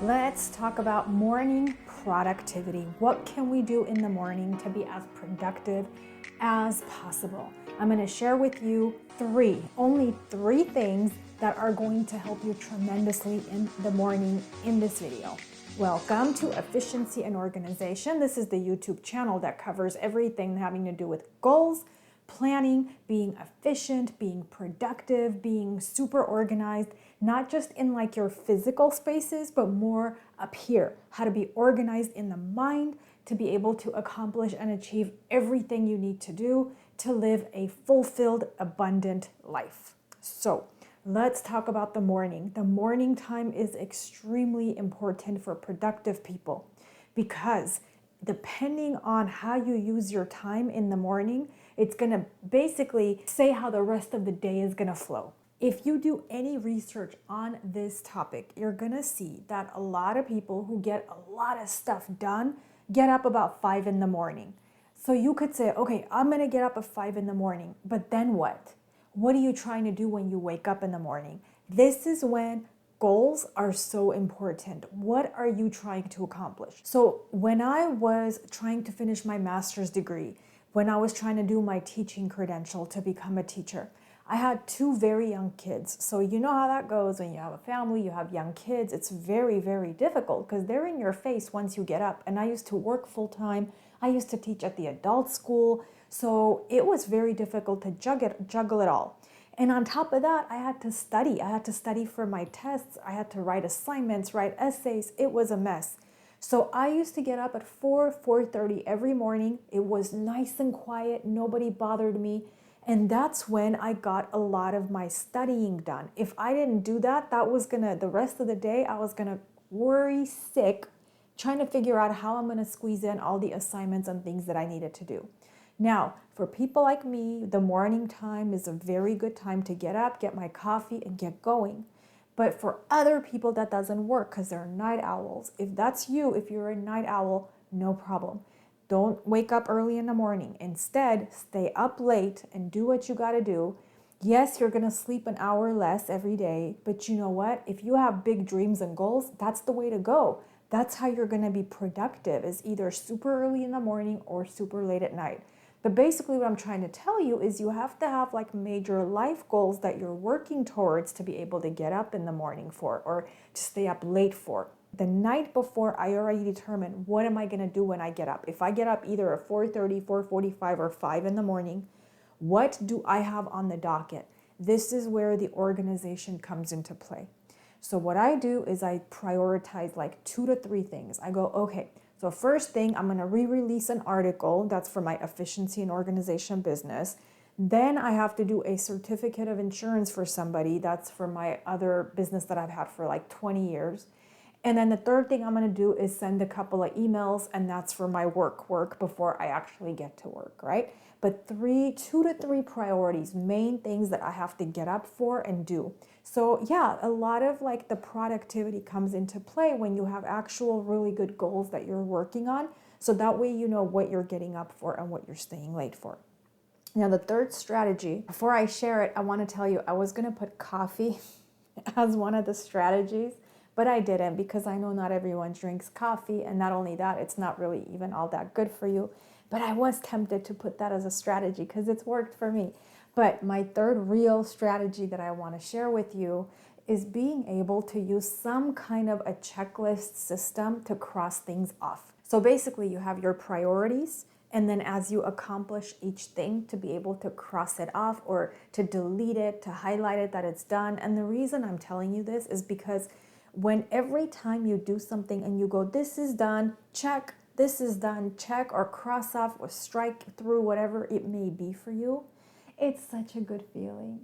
Let's talk about morning productivity. What can we do in the morning to be as productive as possible? I'm going to share with you only three things that are going to help you tremendously in the morning in this video. Welcome to Efficiency and Organization. This is the YouTube channel that covers everything having to do with goals, planning, being efficient, being productive, being super organized, not just in like your physical spaces, but more up here. How to be organized in the mind to be able to accomplish and achieve everything you need to do to live a fulfilled, abundant life. So let's talk about the morning. The morning time is extremely important for productive people because depending on how you use your time in the morning, it's going to basically say how the rest of the day is going to flow. If you do any research on this topic, you're going to see that a lot of people who get a lot of stuff done get up about 5 in the morning. So you could say, okay, I'm going to get up at 5 in the morning, but then what? What are you trying to do when you wake up in the morning? This is when goals are so important. What are you trying to accomplish? So when I was trying to finish my master's degree, when I was trying to do my teaching credential to become a teacher, I had two very young kids. So you know how that goes when you have a family, you have young kids. It's very, very difficult because they're in your face once you get up. And I used to work full time. I used to teach at the adult school. So it was very difficult to juggle it all. And on top of that, I had to study. I had to study for my tests. I had to write assignments, write essays. It was a mess. So I used to get up at 4:30 every morning. It was nice and quiet. Nobody bothered me. And that's when I got a lot of my studying done. If I didn't do that, the rest of the day, I was gonna worry sick, trying to figure out how I'm gonna squeeze in all the assignments and things that I needed to do. Now, for people like me, the morning time is a very good time to get up, get my coffee, and get going. But for other people, that doesn't work because they're night owls. If that's you, if you're a night owl, no problem. Don't wake up early in the morning. Instead, stay up late and do what you got to do. Yes, you're going to sleep an hour less every day, but you know what? If you have big dreams and goals, that's the way to go. That's how you're going to be productive, is either super early in the morning or super late at night. But basically what I'm trying to tell you is you have to have like major life goals that you're working towards to be able to get up in the morning for or to stay up late for. The night before, I already determined what am I going to do when I get up. If I get up either at 4:30, 4:45, or 5 in the morning, what do I have on the docket? This is where the organization comes into play. So what I do is I prioritize like 2 to 3 things. I go, okay, so first thing, I'm going to re-release an article that's for my efficiency and organization business. Then I have to do a certificate of insurance for somebody. That's for my other business that I've had for like 20 years. And then the third thing I'm going to do is send a couple of emails, and that's for my work before I actually get to work, right? But 2 to 3 priorities, main things that I have to get up for and do. So yeah, a lot of like the productivity comes into play when you have actual really good goals that you're working on. So that way you know what you're getting up for and what you're staying late for. Now the third strategy, before I share it, I want to tell you I was going to put coffee as one of the strategies. But I didn't because I know not everyone drinks coffee, and not only that, it's not really even all that good for you. But I was tempted to put that as a strategy because it's worked for me. But my third real strategy that I want to share with you is being able to use some kind of a checklist system to cross things off. So basically you have your priorities, and then as you accomplish each thing, to be able to cross it off or to delete it, to highlight it that it's done. And the reason I'm telling you this is because when every time you do something and you go, this is done, check, this is done, check, or cross off or strike through, whatever it may be for you, it's such a good feeling.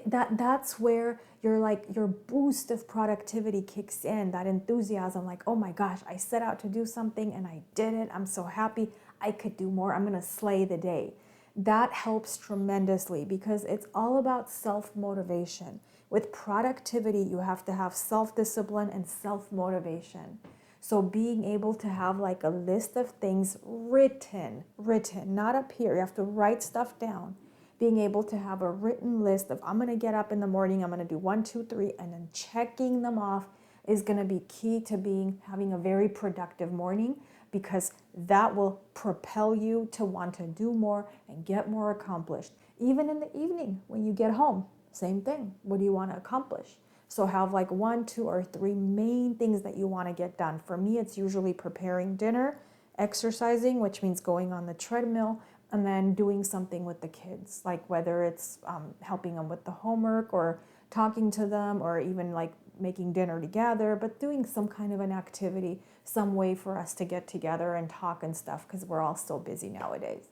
That's where your boost of productivity kicks in, that enthusiasm, like, oh my gosh, I set out to do something and I did it. I'm so happy. I could do more. I'm going to slay the day. That helps tremendously because it's all about self-motivation. With productivity, you have to have self-discipline and self-motivation. So being able to have like a list of things written, not up here. You have to write stuff down. Being able to have a written list of, I'm going to get up in the morning, I'm going to do 1, 2, 3, and then checking them off is going to be key to having a very productive morning, because that will propel you to want to do more and get more accomplished. Even in the evening when you get home, same thing. What do you want to accomplish? So have like 1, 2, or 3 main things that you want to get done. For me, it's usually preparing dinner, exercising, which means going on the treadmill, and then doing something with the kids, like whether it's helping them with the homework or talking to them, or even like making dinner together, but doing some kind of an activity, some way for us to get together and talk and stuff, because we're all so busy nowadays.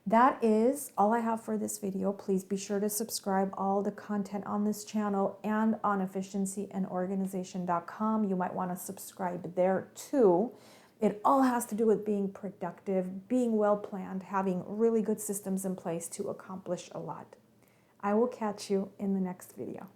That is all I have for this video. Please be sure to subscribe. All the content on this channel and on efficiencyandorganization.com. You might want to subscribe there too. It all has to do with being productive, being well planned, having really good systems in place to accomplish a lot. I will catch you in the next video.